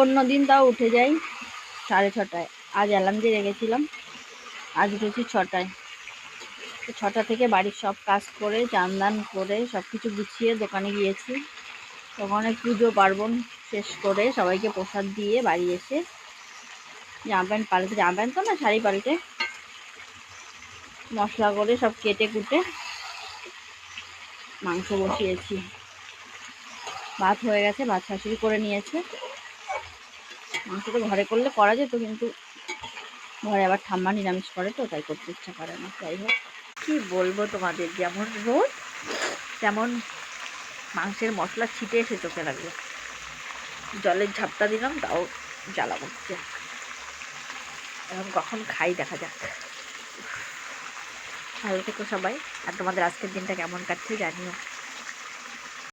অন্যদিন তাও উঠে যাই 6:30টায়, আজ অ্যালার্ম দিয়ে রেখেছিলাম, আজ উঠেছি 6টায়। তো 6টা থেকে বাড়ির সব কাজ করে চান দান করে সব কিছু গুছিয়ে দোকানে গিয়েছি। দোকানে পুজো পার্বণ শেষ করে সবাইকে প্রসাদ দিয়ে বাড়ি এসে জামা প্যান্ট পাল্টে, জামা প্যান্ট তো না, শাড়ি পাল্টে মশলা করে সব কেটে কুটে মাংস বসিয়েছি। ভাত হয়ে গেছে, ভাত শাশুড়ি করে নিয়েছে। মাংস তো ঘরে করলে করা যেত, কিন্তু ঘরে আবার ঠাম্মা নিরামিষ করে তো, তাই করতে ইচ্ছা করে না। যাই হোক, কি বলবো তোমাদের, যেমন রোদ তেমন মাংসের মশলা ছিটে এসে চোখে লাগলো। জলের ঝাপটা দিলাম, তাও জ্বালা করছে। এখন কখন খাই দেখা যাক। ভালো থেকো সবাই, আর তোমাদের আজকের দিনটা কেমন কাটছে জানিও।